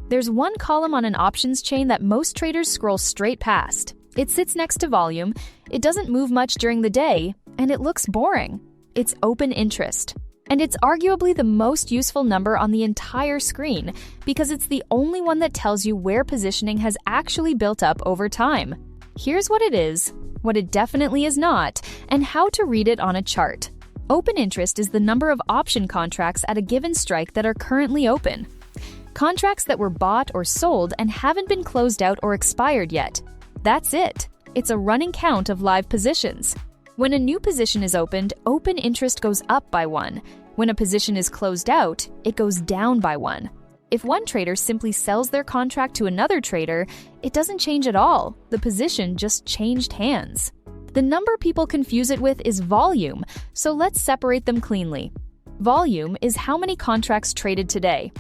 There's one column on an options chain that most traders scroll straight past. It sits next to volume, it doesn't move much during the day, and it looks boring. It's open interest. And it's arguably the most useful number on the entire screen because it's the only one that tells you where positioning has actually built up over time. Here's what it is, what it definitely is not, and how to read it on a chart. Open interest is the number of option contracts at a given strike that are currently open. Contracts that were bought or sold and haven't been closed out or expired yet. That's it. It's a running count of live positions. When a new position is opened, open interest goes up by 1. When a position is closed out, it goes down by 1. If one trader simply sells their contract to another trader, it doesn't change at all. The position just changed hands. The number people confuse it with is volume, so let's separate them cleanly. Volume is how many contracts traded today.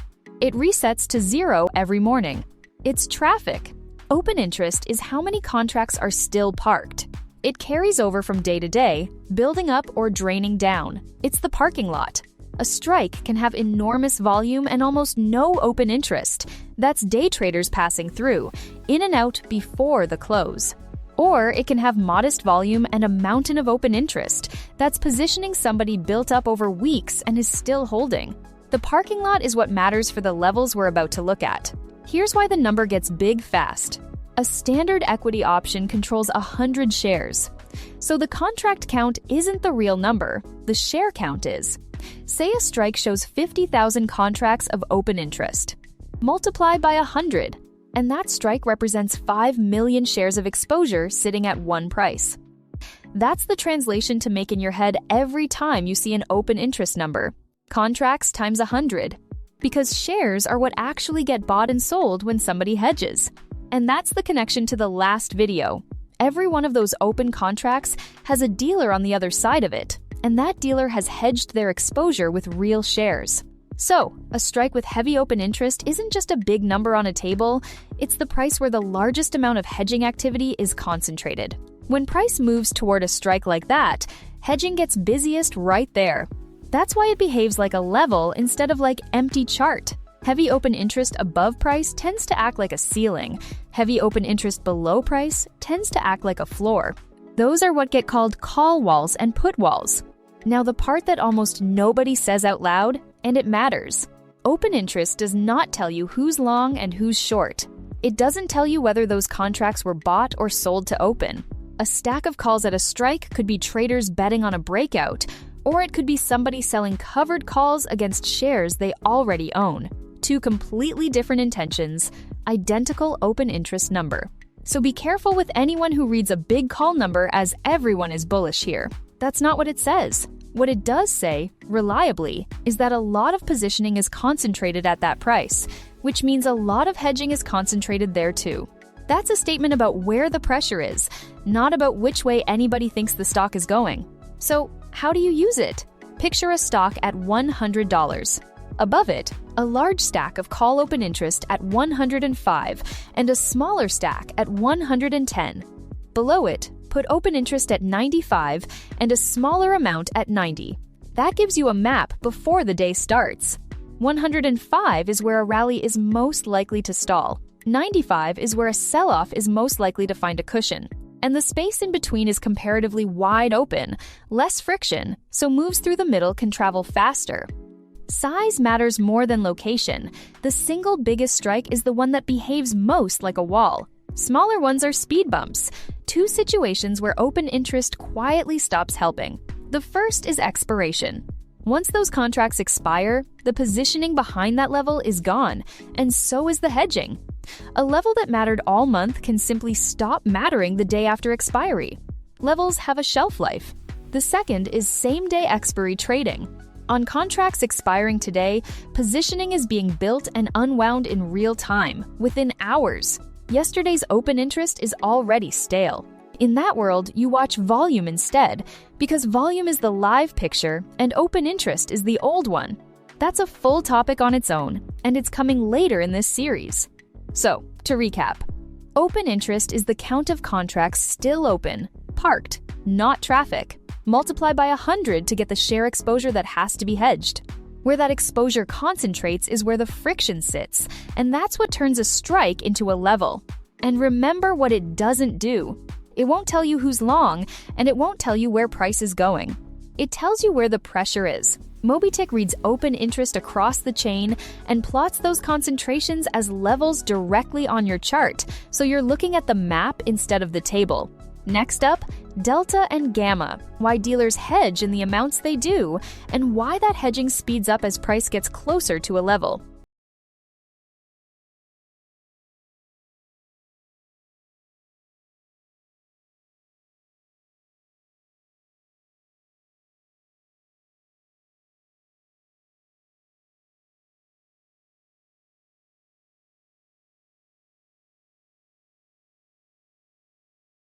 It resets to 0 every morning. It's traffic. Open interest is how many contracts are still parked. It carries over from day to day, building up or draining down. It's the parking lot. A strike can have enormous volume and almost no open interest. That's day traders passing through, in and out before the close. Or it can have modest volume and a mountain of open interest. That's positioning somebody built up over weeks and is still holding. The parking lot is what matters for the levels we're about to look at. Here's why the number gets big fast. A standard equity option controls 100 shares. So the contract count isn't the real number, the share count is. Say a strike shows 50,000 contracts of open interest. Multiply by 100, and that strike represents 5 million shares of exposure sitting at one price. That's the translation to make in your head every time you see an open interest number. Contracts times 100. Because shares are what actually get bought and sold when somebody hedges. And that's the connection to the last video. Every one of those open contracts has a dealer on the other side of it, and that dealer has hedged their exposure with real shares. So, a strike with heavy open interest isn't just a big number on a table, it's the price where the largest amount of hedging activity is concentrated. When price moves toward a strike like that, hedging gets busiest right there. That's why it behaves like a level instead of like empty chart. Heavy open interest above price tends to act like a ceiling. Heavy open interest below price tends to act like a floor. Those are what get called call walls and put walls. Now the part that almost nobody says out loud, and it matters. Open interest does not tell you who's long and who's short. It doesn't tell you whether those contracts were bought or sold to open. A stack of calls at a strike could be traders betting on a breakout, or it could be somebody selling covered calls against shares they already own. Two completely different intentions, identical open interest number. So be careful with anyone who reads a big call number as everyone is bullish here. That's not what it says. What it does say, reliably, is that a lot of positioning is concentrated at that price, which means a lot of hedging is concentrated there too. That's a statement about where the pressure is, not about which way anybody thinks the stock is going. So, how do you use it? Picture a stock at $100. Above it, a large stack of call open interest at 105 and a smaller stack at 110. Below it, put open interest at 95 and a smaller amount at 90. That gives you a map before the day starts. 105 is where a rally is most likely to stall. 95 is where a sell-off is most likely to find a cushion. And the space in between is comparatively wide open, less friction, so moves through the middle can travel faster. Size matters more than location. The single biggest strike is the one that behaves most like a wall. Smaller ones are speed bumps, two situations where open interest quietly stops helping. The first is expiration. Once those contracts expire, the positioning behind that level is gone, and so is the hedging. A level that mattered all month can simply stop mattering the day after expiry. Levels have a shelf life. The second is same-day expiry trading. On contracts expiring today, positioning is being built and unwound in real time, within hours. Yesterday's open interest is already stale. In that world, you watch volume instead, because volume is the live picture and open interest is the old one. That's a full topic on its own, and it's coming later in this series. So, to recap, open interest is the count of contracts still open, parked, not traffic. Multiply by 100 to get the share exposure that has to be hedged. Where that exposure concentrates is where the friction sits, and that's what turns a strike into a level. And remember what it doesn't do. It won't tell you who's long, and it won't tell you where price is going. It tells you where the pressure is. Mobitic reads open interest across the chain and plots those concentrations as levels directly on your chart, so you're looking at the map instead of the table. Next up, delta and gamma, why dealers hedge in the amounts they do, and why that hedging speeds up as price gets closer to a level.